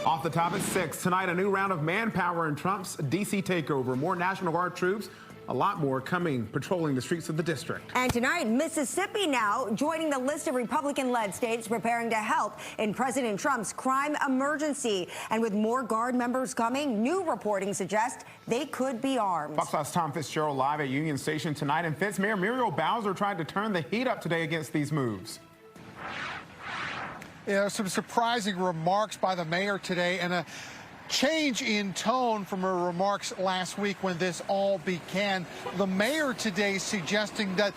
Off the top at 6. Tonight, a new round of manpower in Trump's D.C. takeover. More National Guard troops, a lot more coming, patrolling the streets of the district. And tonight, Mississippi now joining the list of Republican-led states preparing to help in President Trump's crime emergency. And with more Guard members coming, new reporting suggests they could be armed. Fox 5's Tom Fitzgerald live at Union Station tonight. And Fitz, Mayor Muriel Bowser tried to turn the heat up today against these moves. Yeah, some surprising remarks by the mayor today and a change in tone from her remarks last week when this all began. The mayor today suggesting that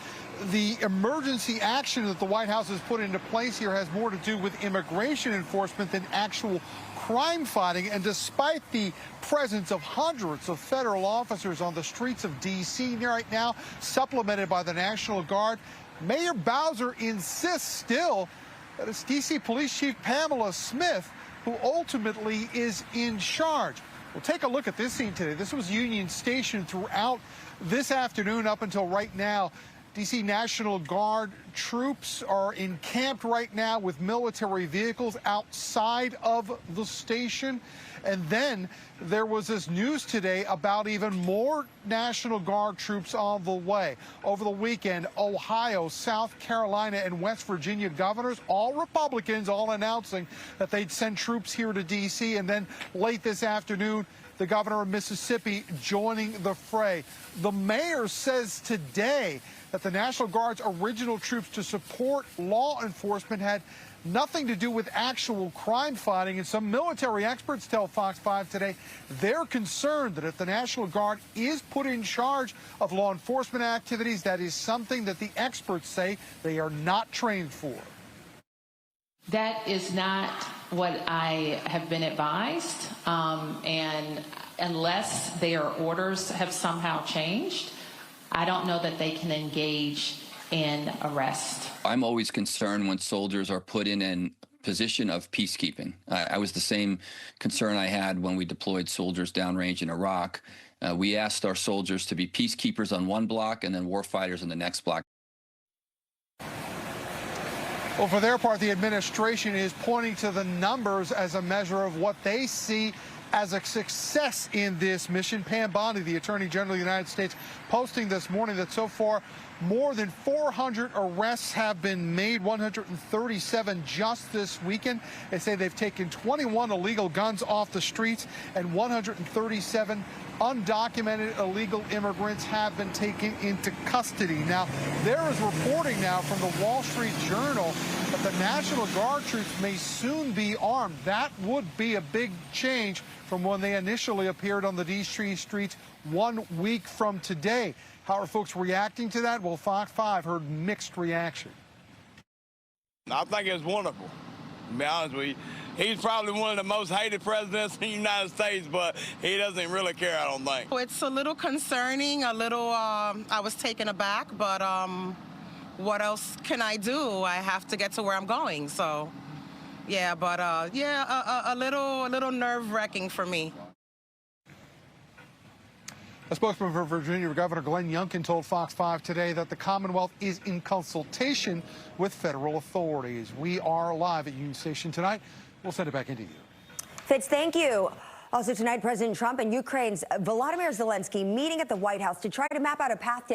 the emergency action that the White House has put into place here has more to do with immigration enforcement than actual crime fighting. And despite the presence of hundreds of federal officers on the streets of D.C. right now, supplemented by the National Guard, Mayor Bowser insists still that it's D.C. Police Chief Pamela Smith who ultimately is in charge. We'll take a look at this scene today. This was Union Station throughout this afternoon up until right now. D.C. National Guard troops are encamped right now with military vehicles outside of the station. And then there was this news today about even more National Guard troops on the way. Over the weekend, Ohio, South Carolina, and West Virginia governors, all Republicans, all announcing that they'd send troops here to D.C. And then late this afternoon, the governor of Mississippi joining the fray. The mayor says today that the National Guard's original troops to support law enforcement had nothing to do with actual crime fighting. And some military experts tell Fox 5 today they're concerned that if the National Guard is put in charge of law enforcement activities, that is something that the experts say they are not trained for. That is not what I have been advised, and unless their orders have somehow changed, I don't know that they can engage in arrest. I'm always concerned when soldiers are put in a position of peacekeeping. I was the same concern I had when we deployed soldiers downrange in Iraq. We asked our soldiers to be peacekeepers on one block and then warfighters on the next block. Well, for their part, the administration is pointing to the numbers as a measure of what they see as a success in this mission. Pam Bondi, the Attorney General of the United States, posting this morning that so far more than 400 arrests have been made, 137 just this weekend. They say they've taken 21 illegal guns off the streets and 137 undocumented illegal immigrants have been taken into custody. Now, there is reporting now from the Wall Street Journal that the National Guard troops may soon be armed. That would be a big change from when they initially appeared on the D.C. streets 1 week from today. How are folks reacting to that? Well, Fox 5 heard mixed reaction. I think it's wonderful, to be honest with you. He's probably one of the most hated presidents in the United States, but he doesn't really care, I don't think. It's a little concerning, a little, I was taken aback, but what else can I do? I have to get to where I'm going, so yeah, but yeah, a little nerve-wracking for me. A spokesman for Virginia Governor Glenn Youngkin told Fox 5 today that the Commonwealth is in consultation with federal authorities. We are live at Union Station tonight. We'll send it back into you. Fitz, thank you. Also tonight, President Trump and Ukraine's Volodymyr Zelensky meeting at the White House to try to map out a path to